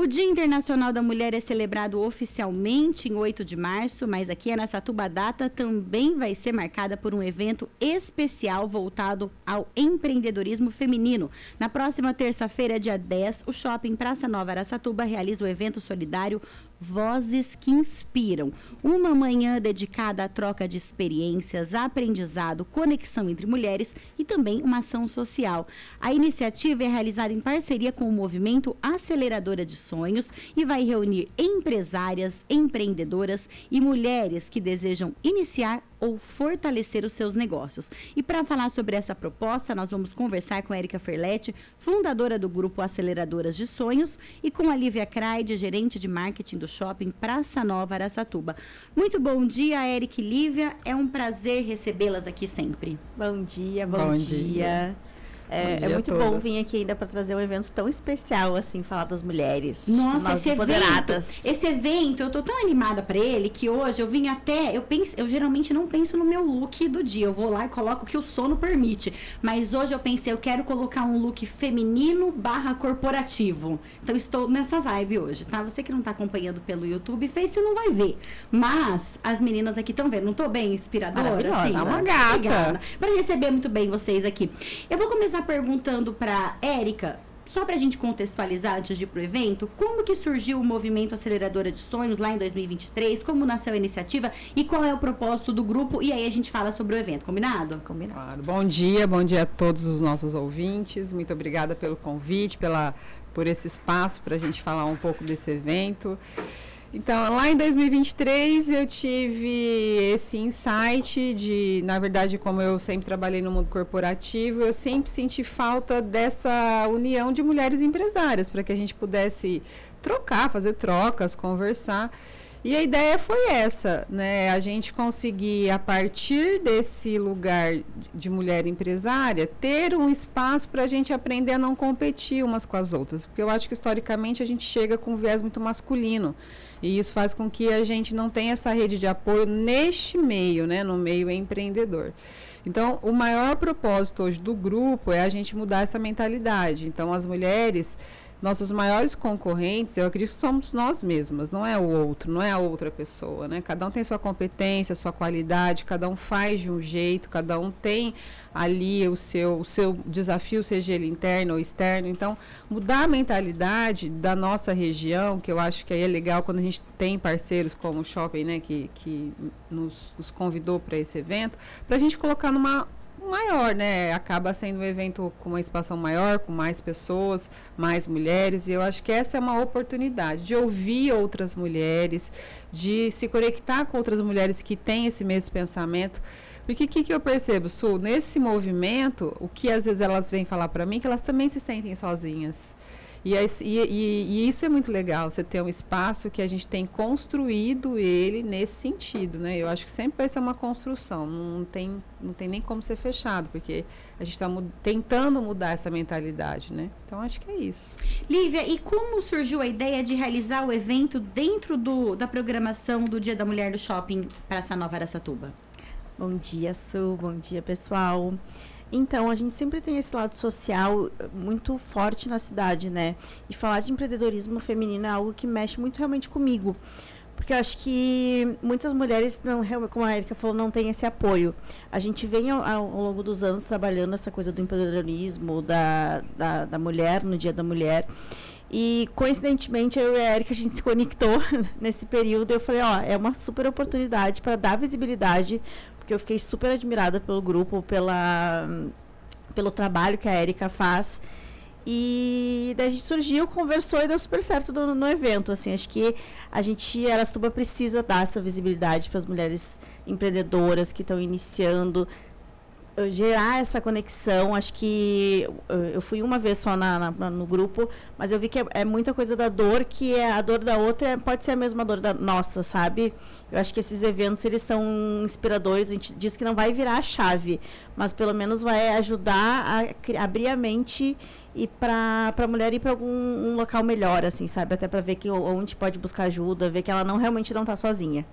O Dia Internacional da Mulher é celebrado oficialmente em 8 de março, mas aqui em Araçatuba a data também vai ser marcada por um evento especial voltado ao empreendedorismo feminino. Na próxima terça-feira, dia 10, o Shopping Praça Nova Araçatuba realiza o evento solidário Vozes que Inspiram. Uma manhã dedicada à troca de experiências, aprendizado, conexão entre mulheres e também uma ação social. A iniciativa é realizada em parceria com o movimento Aceleradora de Sonhos e vai reunir empresárias, empreendedoras e mulheres que desejam iniciar ou fortalecer os seus negócios. E para falar sobre essa proposta, nós vamos conversar com a Érica Ferletti, fundadora do grupo Aceleradoras de Sonhos, e com a Lívia Craide, gerente de marketing do Shopping Praça Nova Araçatuba. Muito bom dia, Érica e Lívia. É um prazer recebê-las aqui sempre. Bom dia, bom dia. É muito bom vir aqui ainda para trazer um evento tão especial, assim, falar das mulheres. Nossa, esse evento, eu tô tão animada para ele que hoje eu vim até, eu geralmente não penso no meu look do dia, eu vou lá e coloco o que o sono permite, mas hoje eu pensei, eu quero colocar um look feminino / corporativo, então estou nessa vibe hoje, tá? Você que não tá acompanhando pelo YouTube, Face não vai ver, mas as meninas aqui estão vendo, não tô bem inspiradora? Sim, é uma gata. Para receber muito bem vocês aqui. Eu vou começar perguntando para Érica, só para a gente contextualizar antes de ir pro evento, como que surgiu o movimento Aceleradora de Sonhos lá em 2023, como nasceu a iniciativa e qual é o propósito do grupo, e aí a gente fala sobre o evento, combinado? Combinado. Claro. Bom dia a todos os nossos ouvintes, muito obrigada pelo convite, por esse espaço para a gente falar um pouco desse evento. Então, lá em 2023, eu tive esse insight de, na verdade, como eu sempre trabalhei no mundo corporativo, eu sempre senti falta dessa união de mulheres empresárias, para que a gente pudesse trocar, fazer trocas, conversar. E a ideia foi essa, né? A gente conseguir, a partir desse lugar de mulher empresária, ter um espaço para a gente aprender a não competir umas com as outras. Porque eu acho que, historicamente, a gente chega com um viés muito masculino. E isso faz com que a gente não tenha essa rede de apoio neste meio, né? No meio empreendedor. Então, o maior propósito hoje do grupo é a gente mudar essa mentalidade. Então, as mulheres... Nossos maiores concorrentes, eu acredito que somos nós mesmas, não é o outro, não é a outra pessoa, né? Cada um tem sua competência, sua qualidade, cada um faz de um jeito, cada um tem ali o seu desafio, seja ele interno ou externo. Então, mudar a mentalidade da nossa região, que eu acho que aí é legal quando a gente tem parceiros como o Shopping, né, que nos convidou para esse evento, para a gente colocar numa maior, né? Acaba sendo um evento com uma expansão maior, com mais pessoas, mais mulheres, e eu acho que essa é uma oportunidade de ouvir outras mulheres, de se conectar com outras mulheres que têm esse mesmo pensamento. Porque o que eu percebo, Su, nesse movimento, o que às vezes elas vêm falar para mim, que elas também se sentem sozinhas. E isso é muito legal, você ter um espaço que a gente tem construído ele nesse sentido, né? Eu acho que sempre vai ser uma construção, não tem nem como ser fechado, porque a gente está tentando mudar essa mentalidade, né? Então, acho que é isso. Lívia, e como surgiu a ideia de realizar o evento dentro da programação do Dia da Mulher do Shopping Praça Nova Araçatuba? Bom dia, Su, bom dia, pessoal. Então, a gente sempre tem esse lado social muito forte na cidade, né? E falar de empreendedorismo feminino é algo que mexe muito realmente comigo. Porque eu acho que muitas mulheres, como a Érica falou, não têm esse apoio. A gente vem ao longo dos anos trabalhando essa coisa do empreendedorismo, da mulher, no Dia da Mulher. E, coincidentemente, eu e a Érica, a gente se conectou nesse período. Eu falei, é uma super oportunidade para dar visibilidade, porque eu fiquei super admirada pelo grupo, pelo trabalho que a Érica faz. E daí a gente surgiu, conversou e deu super certo no evento. Assim, acho que Araçatuba precisa dar essa visibilidade para as mulheres empreendedoras que estão iniciando, gerar essa conexão. Acho que eu fui uma vez só no grupo, mas eu vi que é muita coisa da dor, que é a dor da outra, pode ser a mesma dor da nossa, sabe? Eu acho que esses eventos, eles são inspiradores. A gente diz que não vai virar a chave, mas pelo menos vai ajudar a abrir a mente e para a mulher ir para um local melhor, assim, sabe? Até para ver onde pode buscar ajuda, ver que ela realmente não está sozinha.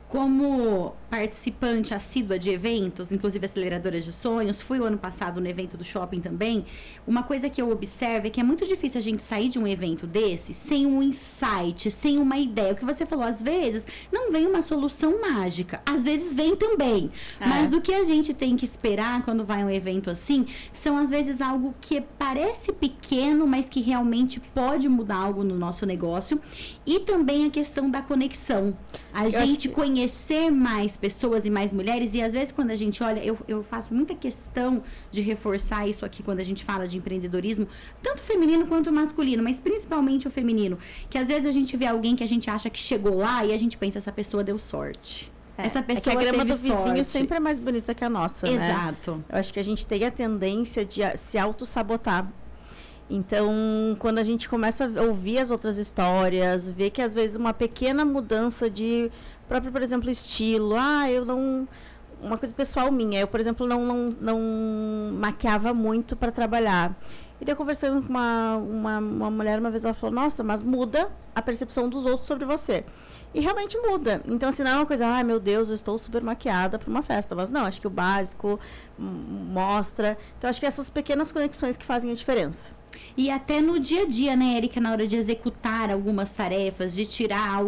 Como participante assídua de eventos, inclusive aceleradoras de sonhos, fui o ano passado no evento do shopping também, uma coisa que eu observo é que é muito difícil a gente sair de um evento desse sem um insight, sem uma ideia. O que você falou, às vezes, não vem uma solução mágica, às vezes vem também. Mas o que a gente tem que esperar quando vai a um evento assim, são às vezes algo que parece pequeno, mas que realmente pode mudar algo no nosso negócio. E também a questão da conexão. A gente conhecer mais pessoas e mais mulheres, e às vezes quando a gente olha, eu faço muita questão de reforçar isso aqui quando a gente fala de empreendedorismo, tanto feminino quanto masculino, mas principalmente o feminino, que às vezes a gente vê alguém que a gente acha que chegou lá e a gente pensa, essa pessoa deu sorte. Essa pessoa que a grama do vizinho sorte. Sempre é mais bonita que a nossa, Exato. Né? Eu acho que a gente tem a tendência de se auto-sabotar. Então, quando a gente começa a ouvir as outras histórias, ver que às vezes uma pequena mudança de próprio, por exemplo, estilo, uma coisa pessoal minha, eu, por exemplo, não maquiava muito para trabalhar. E daí, conversando com uma mulher uma vez, ela falou, nossa, mas muda a percepção dos outros sobre você. E realmente muda. Então, assim, não é uma coisa, meu Deus, eu estou super maquiada para uma festa. Mas não, acho que o básico mostra. Então, acho que essas pequenas conexões que fazem a diferença. E até no dia a dia, né, Érica, na hora de executar algumas tarefas, de tirar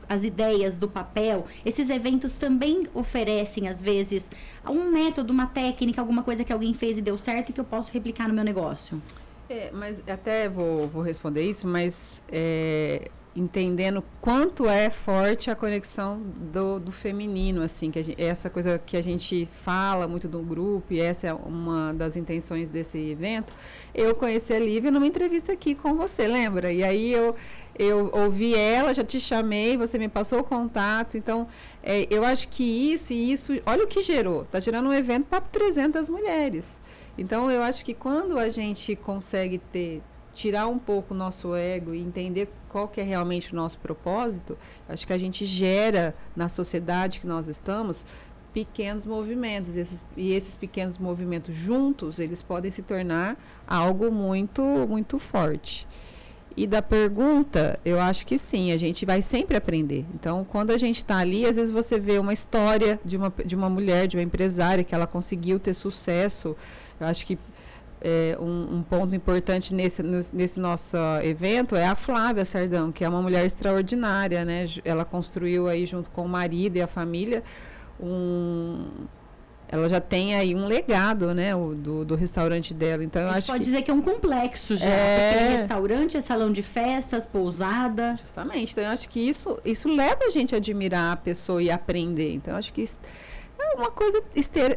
as ideias do papel, esses eventos também oferecem, às vezes, um método, uma técnica, alguma coisa que alguém fez e deu certo e que eu posso replicar no meu negócio. Mas até vou responder isso, mas entendendo quanto é forte a conexão do feminino, assim, que essa coisa que a gente fala muito do grupo, e essa é uma das intenções desse evento. Eu conheci a Lívia numa entrevista aqui com você, lembra? E aí eu ouvi ela, já te chamei, você me passou o contato, então eu acho que isso, olha o que gerou, está gerando um evento para 300 mulheres. Então eu acho que quando a gente consegue tirar um pouco o nosso ego e entender qual que é realmente o nosso propósito, acho que a gente gera na sociedade que nós estamos pequenos movimentos, e esses pequenos movimentos juntos, eles podem se tornar algo muito, muito forte. E da pergunta, eu acho que sim, a gente vai sempre aprender. Então, quando a gente está ali, às vezes você vê uma história de uma mulher, de uma empresária, que ela conseguiu ter sucesso. Eu acho que um ponto importante nesse nosso evento é a Flávia Sardão, que é uma mulher extraordinária, né? Ela construiu aí, junto com o marido e a família, ela já tem aí um legado, né, do restaurante dela. Então eu acho pode dizer que é um complexo já, porque tem restaurante, é salão de festas, pousada. Justamente. Então eu acho que isso leva a gente a admirar a pessoa e aprender. Então eu acho que é uma coisa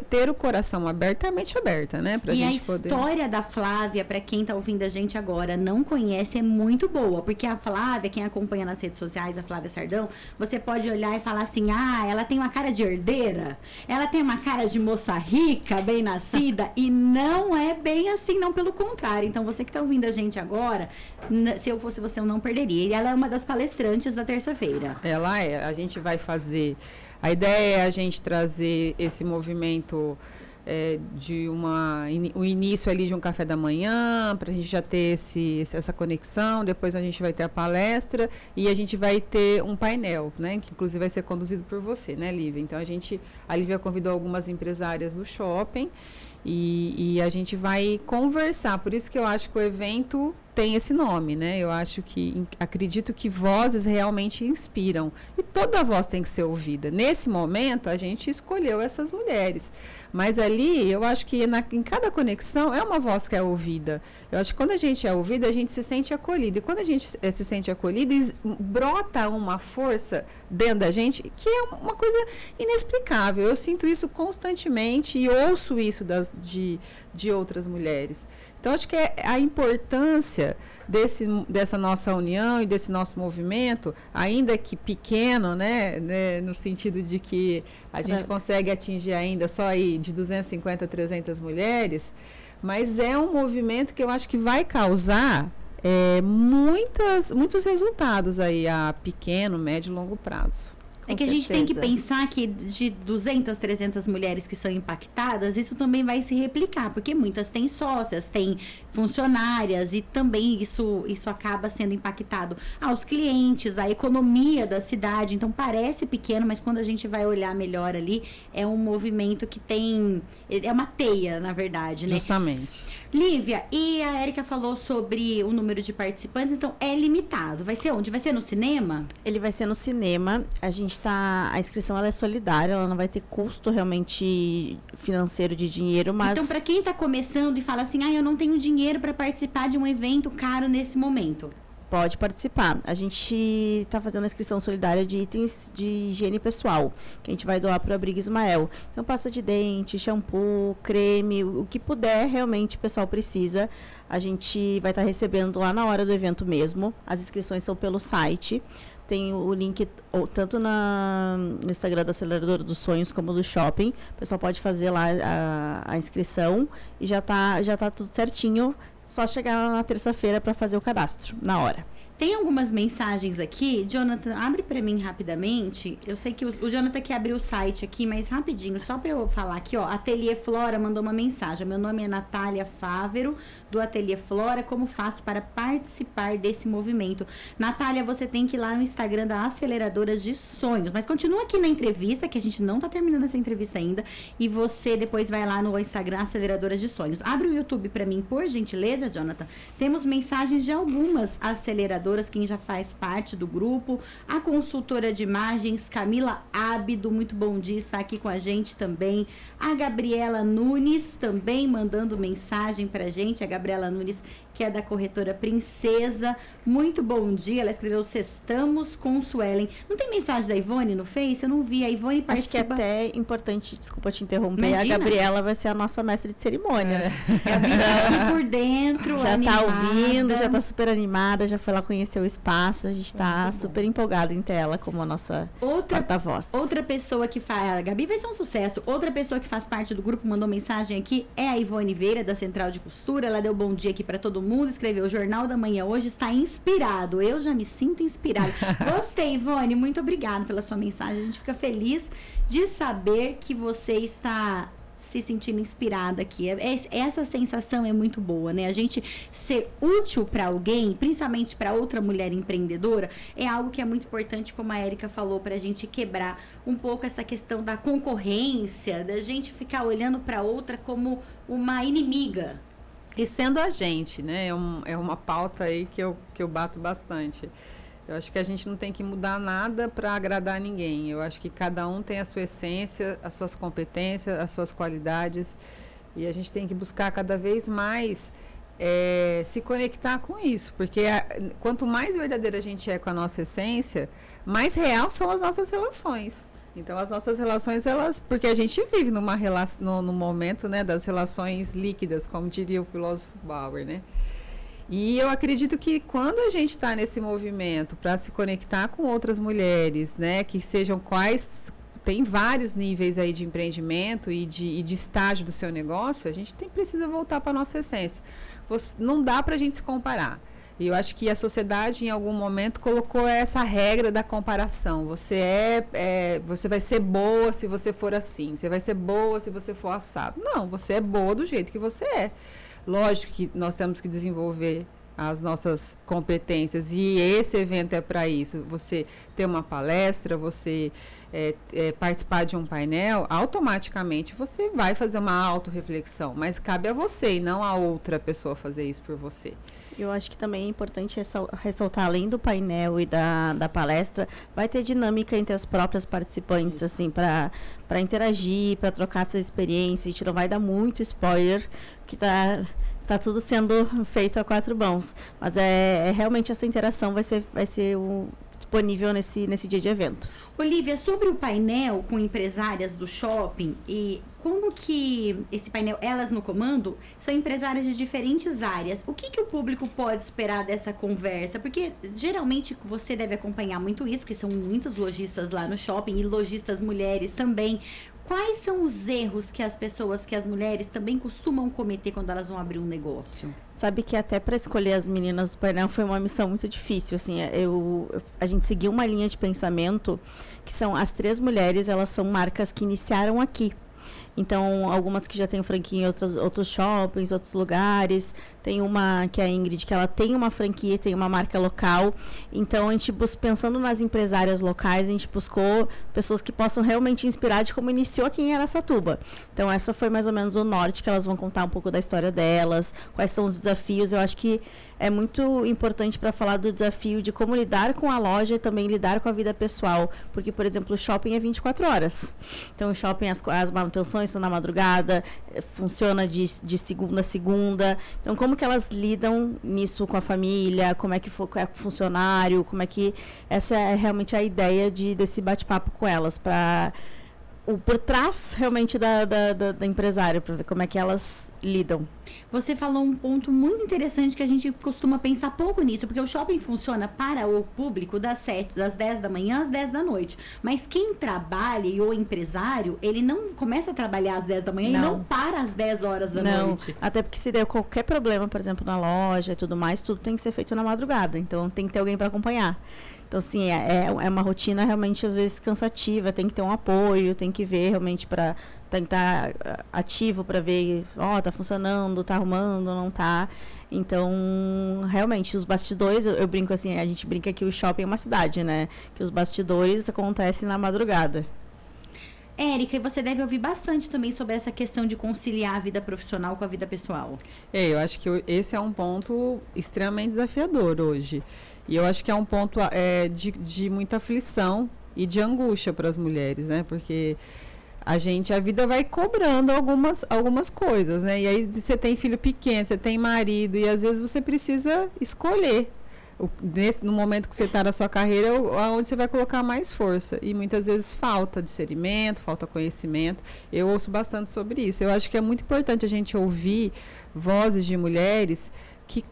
ter o coração aberto, a mente aberta, né? Pra gente poder. E a história da Flávia, para quem tá ouvindo a gente agora, não conhece, é muito boa. Porque a Flávia, quem acompanha nas redes sociais, a Flávia Sardão, você pode olhar e falar assim, ela tem uma cara de herdeira, ela tem uma cara de moça rica, bem nascida, e não é bem assim, não, pelo contrário. Então, você que tá ouvindo a gente agora, se eu fosse você, eu não perderia. E ela é uma das palestrantes da terça-feira. Ela a gente vai fazer... A ideia é a gente trazer esse movimento o início ali de um café da manhã, para a gente já ter essa conexão. Depois a gente vai ter a palestra e a gente vai ter um painel, né? Que inclusive vai ser conduzido por você, né, Lívia? Então a Lívia convidou algumas empresárias do shopping e a gente vai conversar. Por isso que eu acho que o evento tem esse nome, né? Eu acredito que vozes realmente inspiram. E toda voz tem que ser ouvida. Nesse momento, a gente escolheu essas mulheres. Mas ali, eu acho que em cada conexão é uma voz que é ouvida. Eu acho que quando a gente é ouvida, a gente se sente acolhida. E quando a gente se sente acolhida, brota uma força dentro da gente que é uma coisa inexplicável. Eu sinto isso constantemente e ouço isso de outras mulheres. Então, acho que a importância dessa nossa união e desse nosso movimento, ainda que pequeno, né, no sentido de que a gente consegue atingir ainda só aí de 250 a 300 mulheres, mas é um movimento que eu acho que vai causar muitos resultados aí a pequeno, médio e longo prazo. É que a gente tem que pensar que de 200, 300 mulheres que são impactadas, isso também vai se replicar, porque muitas têm sócias, têm funcionárias e também isso acaba sendo impactado aos clientes, à economia da cidade. Então parece pequeno, mas quando a gente vai olhar melhor ali, é um movimento que é uma teia, na verdade, né? Justamente. Lívia, e a Érica falou sobre o número de participantes, então é limitado. Vai ser onde? Vai ser no cinema? Ele vai ser no cinema. A inscrição ela é solidária, ela não vai ter custo realmente financeiro de dinheiro, mas... Então, para quem está começando e fala assim, eu não tenho dinheiro para participar de um evento caro nesse momento. Pode participar. A gente está fazendo a inscrição solidária de itens de higiene pessoal, que a gente vai doar para o Abrigo Ismael. Então, pasta de dente, shampoo, creme, o que puder realmente o pessoal precisa. A gente vai estar recebendo lá na hora do evento mesmo. As inscrições são pelo site. Tem o link tanto no Instagram da Aceleradora dos Sonhos como do Shopping. O pessoal pode fazer lá a inscrição e já tá tudo certinho. Só chegar na terça-feira para fazer o cadastro, na hora. Tem algumas mensagens aqui. Jonathan, abre para mim rapidamente. Eu sei que o Jonathan quer abrir o site aqui, mas rapidinho, só para eu falar aqui, ó. Ateliê Flora mandou uma mensagem. Meu nome é Natália Fávero, do Ateliê Flora. Como faço para participar desse movimento? Natália, você tem que ir lá no Instagram da Aceleradoras de Sonhos. Mas continua aqui na entrevista, que a gente não tá terminando essa entrevista ainda. E você depois vai lá no Instagram Aceleradoras de Sonhos. Abre o YouTube para mim, por gentileza, Jonathan. Temos mensagens de algumas aceleradoras, quem já faz parte do grupo. A consultora de imagens, Camila Ábido, muito bom dia, está aqui com a gente também. A Gabriela Nunes também mandando mensagem pra gente. A Gabriela Nunes, que é da corretora Princesa. Muito bom dia. Ela escreveu: Sextamos com Suelen. Não tem mensagem da Ivone no Face? Eu não vi. A Ivone participa. Acho que é até importante, desculpa te interromper, Imagina. A Gabriela vai ser a nossa mestre de cerimônias. A Gabi tá aqui por dentro, já animada. Tá ouvindo, já tá super animada, já foi lá conhecer o espaço, a gente tá super empolgado em ter ela como a nossa porta-voz. Outra pessoa que faz, a Gabi vai ser um sucesso. Outra pessoa que faz parte do grupo mandou mensagem aqui, é a Ivone Veira, da Central de Costura. Ela deu bom dia aqui para todo mundo, escreveu: o Jornal da Manhã hoje está inspirado. Eu já me sinto inspirada. Gostei, Ivone, muito obrigada pela sua mensagem. A gente fica feliz de saber que você está se sentindo inspirada aqui. Essa sensação é muito boa, né? A gente ser útil para alguém, principalmente para outra mulher empreendedora, é algo que é muito importante, como a Érica falou, para a gente quebrar um pouco essa questão da concorrência, da gente ficar olhando para outra como uma inimiga. E sendo a gente, né? É uma pauta aí que eu bato bastante. Eu acho que a gente não tem que mudar nada para agradar ninguém. Eu acho que cada um tem a sua essência, as suas competências, as suas qualidades. E a gente tem que buscar cada vez mais se conectar com isso. Porque quanto mais verdadeira a gente é com a nossa essência, mais real são as nossas relações. Então, as nossas relações, porque a gente vive no momento, né, das relações líquidas, como diria o filósofo Bauer, né? E eu acredito que quando a gente está nesse movimento para se conectar com outras mulheres, né, que sejam tem vários níveis aí de empreendimento e de estágio do seu negócio, a gente precisa voltar para a nossa essência. Não dá para a gente se comparar. E eu acho que a sociedade, em algum momento, colocou essa regra da comparação. Você vai ser boa se você for assim. Você vai ser boa se você for assado. Não, você é boa do jeito que você é. Lógico que nós temos que desenvolver as nossas competências. E esse evento é para isso. Você ter uma palestra, você participar de um painel, automaticamente você vai fazer uma autorreflexão. Mas cabe a você e não a outra pessoa fazer isso por você. Eu acho que também é importante ressaltar, além do painel e da palestra, vai ter dinâmica entre as próprias participantes, assim, para interagir, para trocar essa experiência. A gente não vai dar muito spoiler, que tá tudo sendo feito a quatro mãos. Mas realmente essa interação vai ser disponível nesse dia de evento. Olivia, sobre o painel com empresárias do shopping, e como que esse painel, elas no comando, são empresárias de diferentes áreas. O que o público pode esperar dessa conversa? Porque geralmente você deve acompanhar muito isso, porque são muitos lojistas lá no shopping e lojistas mulheres também. quais são os erros que as mulheres também costumam cometer quando elas vão abrir um negócio? Sabe que até para escolher as meninas do painel foi uma missão muito difícil, assim, a gente seguiu uma linha de pensamento que são as 3 mulheres, elas são marcas que iniciaram aqui. Então, algumas que já têm franquia em outros shoppings, outros lugares. Tem uma que é a Ingrid, que ela tem uma franquia, tem uma marca local. Então, a gente pensando nas empresárias locais, a gente buscou pessoas que possam realmente inspirar de como iniciou aqui em Araçatuba. Então, essa foi mais ou menos o norte, que elas vão contar um pouco da história delas, quais são os desafios. Eu acho que é muito importante para falar do desafio de como lidar com a loja e também lidar com a vida pessoal. Porque, por exemplo, o shopping é 24 horas. Então, o shopping, as manutenções são na madrugada, funciona de segunda a segunda. Então, como que elas lidam nisso com a família? Como é que é com o funcionário? Como é que... Essa é realmente a ideia desse bate-papo com elas, para... por trás, realmente, da empresária, para ver como é que elas lidam. Você falou um ponto muito interessante que a gente costuma pensar pouco nisso, porque o shopping funciona para o público das 10 da manhã às 10 da noite. Mas quem trabalha e o empresário, ele não começa a trabalhar às 10 da manhã e não para às 10 horas da noite. Até porque se der qualquer problema, por exemplo, na loja e tudo mais, tudo tem que ser feito na madrugada. Então, tem que ter alguém para acompanhar. Então, assim, é uma rotina realmente, às vezes, cansativa. Tem que ter um apoio, tem que ver realmente para tentar ativo para ver, tá funcionando, tá arrumando, não tá. Então, realmente, os bastidores, eu brinco assim, a gente brinca que o shopping é uma cidade, né? Que os bastidores acontecem na madrugada. Érica, e você deve ouvir bastante também sobre essa questão de conciliar a vida profissional com a vida pessoal. Eu acho que esse é um ponto extremamente desafiador hoje. E eu acho que é um ponto de muita aflição e de angústia para as mulheres, né? Porque a vida vai cobrando algumas coisas, né? E aí você tem filho pequeno, você tem marido, e às vezes você precisa escolher no momento que você está na sua carreira, aonde você vai colocar mais força. E muitas vezes falta discernimento, falta conhecimento. Eu ouço bastante sobre isso. Eu acho que é muito importante a gente ouvir vozes de mulheres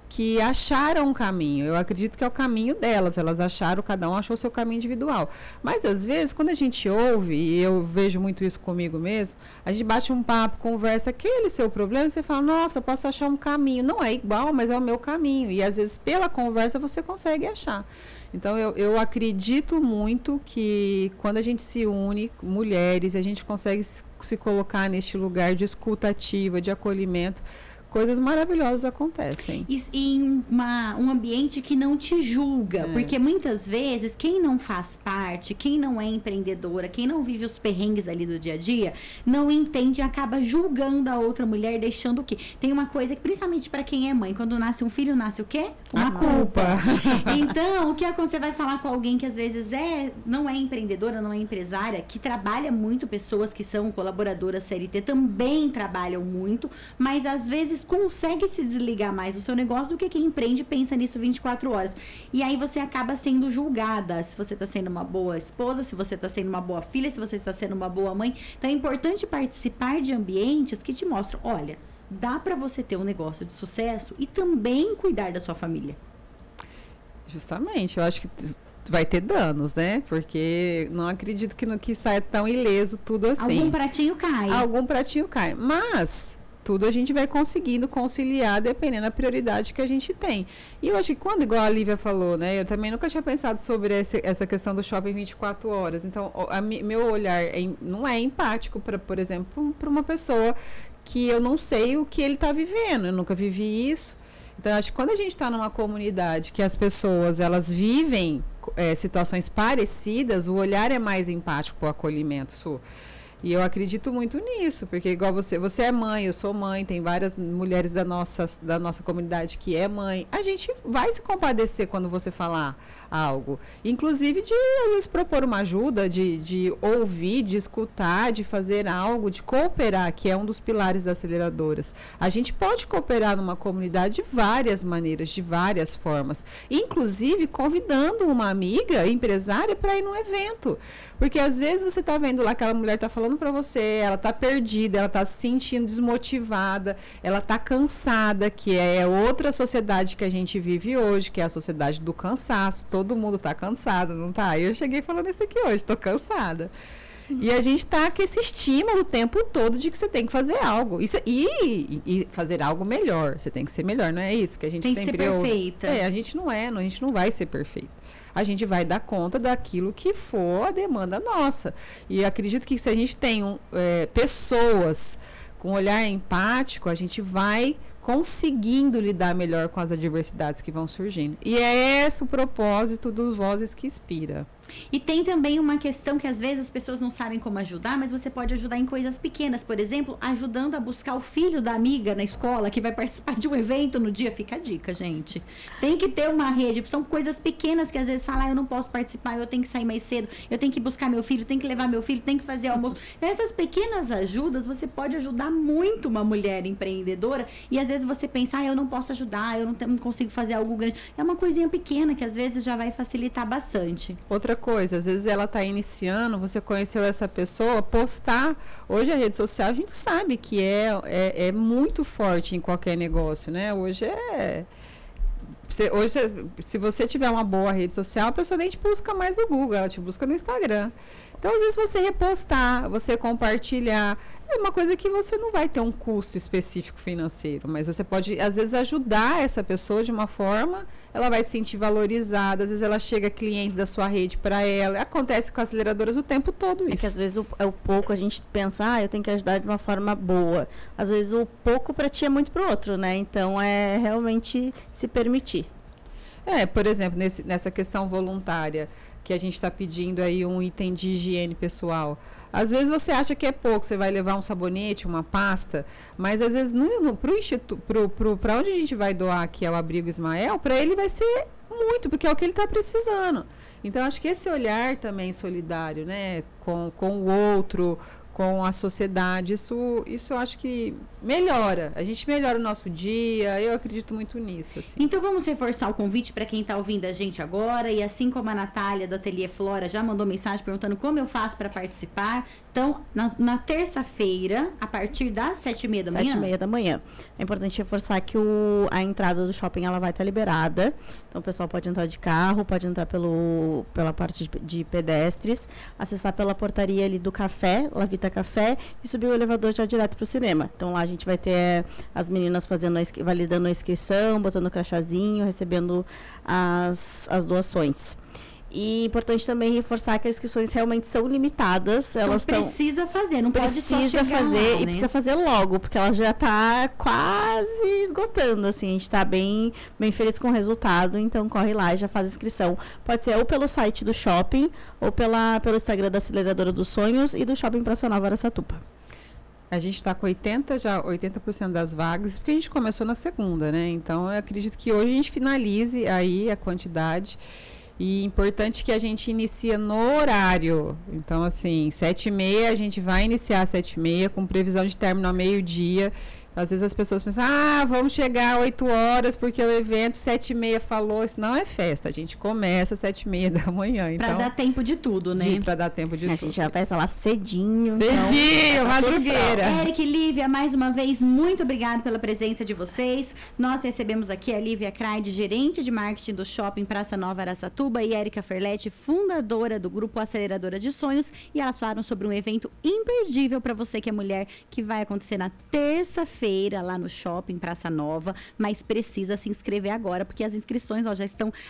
que acharam um caminho. Eu acredito que é o caminho delas. Elas acharam, cada um achou seu caminho individual. Mas, às vezes, quando a gente ouve, e eu vejo muito isso comigo mesmo, a gente bate um papo, conversa, aquele seu problema, você fala, nossa, posso achar um caminho. Não é igual, mas é o meu caminho. E, às vezes, pela conversa, você consegue achar. Então, eu acredito muito que quando a gente se une, mulheres, a gente consegue se colocar neste lugar de escuta ativa, de acolhimento, coisas maravilhosas acontecem. E em um ambiente que não te julga. Porque muitas vezes, quem não faz parte, quem não é empreendedora, quem não vive os perrengues ali do dia a dia, não entende e acaba julgando a outra mulher, deixando o quê? Tem uma coisa que, principalmente para quem é mãe, quando nasce um filho, nasce o quê? Uma culpa. Então, o que você vai falar com alguém que às vezes não é empreendedora, não é empresária, que trabalha muito, pessoas que são colaboradoras CLT também trabalham muito, mas às vezes consegue se desligar mais do seu negócio do que quem empreende e pensa nisso 24 horas. E aí você acaba sendo julgada se você está sendo uma boa esposa, se você está sendo uma boa filha, se você está sendo uma boa mãe. Então é importante participar de ambientes que te mostram, olha, dá para você ter um negócio de sucesso e também cuidar da sua família. Justamente, eu acho que vai ter danos, né? Porque não acredito que saia tão ileso tudo assim. Algum pratinho cai. Mas tudo a gente vai conseguindo conciliar dependendo da prioridade que a gente tem. E eu acho que quando, igual a Lívia falou, né? Eu também nunca tinha pensado sobre essa questão do shopping 24 horas. Então, meu olhar não é empático, por exemplo, para uma pessoa que eu não sei o que ele está vivendo. Eu nunca vivi isso. Então, eu acho que quando a gente está numa comunidade que as pessoas, elas vivem situações parecidas, o olhar é mais empático para o acolhimento, Su. E eu acredito muito nisso, porque igual você é mãe, eu sou mãe, tem várias mulheres da nossa comunidade que é mãe. A gente vai se compadecer quando você falar algo. Inclusive de, às vezes, propor uma ajuda, de ouvir, de escutar, de fazer algo, de cooperar, que é um dos pilares das aceleradoras. A gente pode cooperar numa comunidade de várias maneiras, de várias formas. Inclusive convidando uma amiga empresária para ir num evento. Porque às vezes você está vendo lá, aquela mulher está falando para você, ela está perdida, ela está se sentindo desmotivada, ela está cansada, que é outra sociedade que a gente vive hoje, que é a sociedade do cansaço. Todo mundo está cansado, não tá? Eu cheguei falando isso aqui hoje, estou cansada. E a gente tá com esse estímulo o tempo todo de que você tem que fazer algo. E fazer algo melhor. Você tem que ser melhor, não é isso que a gente tem sempre que ser perfeita. A gente não vai ser perfeito. A gente vai dar conta daquilo que for a demanda nossa. E acredito que se a gente tem pessoas com olhar empático, a gente vai conseguindo lidar melhor com as adversidades que vão surgindo. E é esse o propósito dos Vozes que Inspira. E tem também uma questão que às vezes as pessoas não sabem como ajudar, mas você pode ajudar em coisas pequenas. Por exemplo, ajudando a buscar o filho da amiga na escola que vai participar de um evento no dia. Fica a dica, gente. Tem que ter uma rede. São coisas pequenas que às vezes falam, eu não posso participar, eu tenho que sair mais cedo, eu tenho que buscar meu filho, tenho que levar meu filho, tenho que fazer almoço. Nessas pequenas ajudas, você pode ajudar muito uma mulher empreendedora e às vezes você pensa, eu não posso ajudar, eu não consigo fazer algo grande. É uma coisinha pequena que às vezes já vai facilitar bastante. Outra coisa, às vezes ela está iniciando, você conheceu essa pessoa, postar. Hoje a rede social a gente sabe que é muito forte em qualquer negócio, né? Hoje se você tiver uma boa rede social, a pessoa nem te busca mais no Google, ela te busca no Instagram. Então, às vezes, você repostar, você compartilhar, é uma coisa que você não vai ter um custo específico financeiro, mas você pode, às vezes, ajudar essa pessoa de uma forma, ela vai se sentir valorizada, às vezes ela chega clientes da sua rede para ela, acontece com as aceleradoras o tempo todo isso. É que às vezes o pouco a gente pensa, eu tenho que ajudar de uma forma boa. Às vezes o pouco para ti é muito para o outro, né? Então, é realmente se permitir. Por exemplo, nessa questão voluntária, que a gente está pedindo aí um item de higiene pessoal. Às vezes você acha que é pouco, você vai levar um sabonete, uma pasta, mas às vezes para onde a gente vai doar, que é o Abrigo Ismael, para ele vai ser muito, porque é o que ele está precisando. Então, acho que esse olhar também solidário, né, com o outro, com a sociedade, isso eu acho que melhora. A gente melhora o nosso dia, eu acredito muito nisso. Assim. Então vamos reforçar o convite para quem está ouvindo a gente agora, e assim como a Natália do Ateliê Flora já mandou mensagem perguntando como eu faço para participar. Então, na terça-feira, a partir das 7h30 da manhã? 7h30 da manhã. É importante reforçar que a entrada do shopping ela vai estar liberada. Então, o pessoal pode entrar de carro, pode entrar pela parte de pedestres, acessar pela portaria ali do café, Lavita Café, e subir o elevador já direto para o cinema. Então, lá a gente vai ter as meninas validando a inscrição, botando o crachazinho, recebendo as doações. E importante também reforçar que as inscrições realmente são limitadas. Elas precisa fazer, não pode só chegar fazer, lá, né? E precisa fazer logo, porque ela já está quase esgotando, assim. A gente está bem feliz com o resultado, então corre lá e já faz a inscrição. Pode ser ou pelo site do shopping, ou pelo Instagram da Aceleradora dos Sonhos e do Shopping Praça Nova Araçatuba. A gente está com 80% das vagas, porque a gente começou na segunda, né? Então, eu acredito que hoje a gente finalize aí a quantidade. E importante que a gente inicia no horário. Então, assim, 7h30, a gente vai iniciar às 7h30, com previsão de término ao meio-dia. Às vezes as pessoas pensam, vamos chegar às 8 horas, porque o evento 7h30 falou. Isso não é festa, a gente começa às 7h30 da manhã. Então, pra dar tempo de tudo, né? Pra dar tempo de tudo. A gente já vai falar cedinho. Cedinho, madrugueira. Eric e Lívia, mais uma vez, muito obrigada pela presença de vocês. Nós recebemos aqui a Lívia Craide, gerente de marketing do Shopping Praça Nova Araçatuba, e Érica Ferletti, fundadora do Grupo Aceleradora de Sonhos. E elas falaram sobre um evento imperdível para você que é mulher, que vai acontecer na terça-feira, lá no Shopping Praça Nova, mas precisa se inscrever agora, porque as inscrições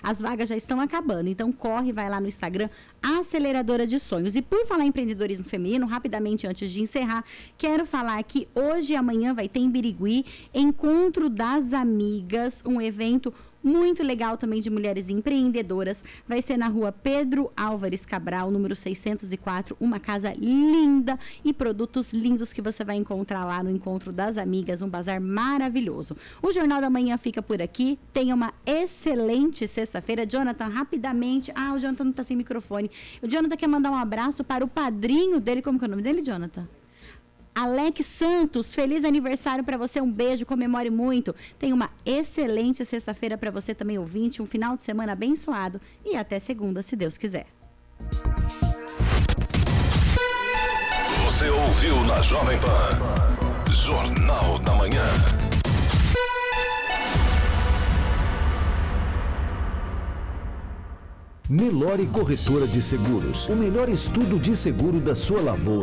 as vagas já estão acabando. Então corre, vai lá no Instagram, Aceleradora de Sonhos. E por falar em empreendedorismo feminino, rapidamente antes de encerrar, quero falar que hoje e amanhã vai ter em Birigui Encontro das Amigas, um evento muito legal também de mulheres empreendedoras. Vai ser na rua Pedro Álvares Cabral, número 604, uma casa linda e produtos lindos que você vai encontrar lá no Encontro das Amigas, um bazar maravilhoso. O Jornal da Manhã fica por aqui. Tenha uma excelente sexta-feira. Jonathan, rapidamente. O Jonathan não está sem microfone. O Jonathan quer mandar um abraço para o padrinho dele. Como que é o nome dele, Jonathan? Alex Santos, feliz aniversário para você, um beijo, comemore muito. Tenha uma excelente sexta-feira para você também, ouvinte, um final de semana abençoado e até segunda, se Deus quiser. Você ouviu na Jovem Pan, Jornal da Manhã. Nelore Corretora de Seguros, o melhor estudo de seguro da sua lavoura.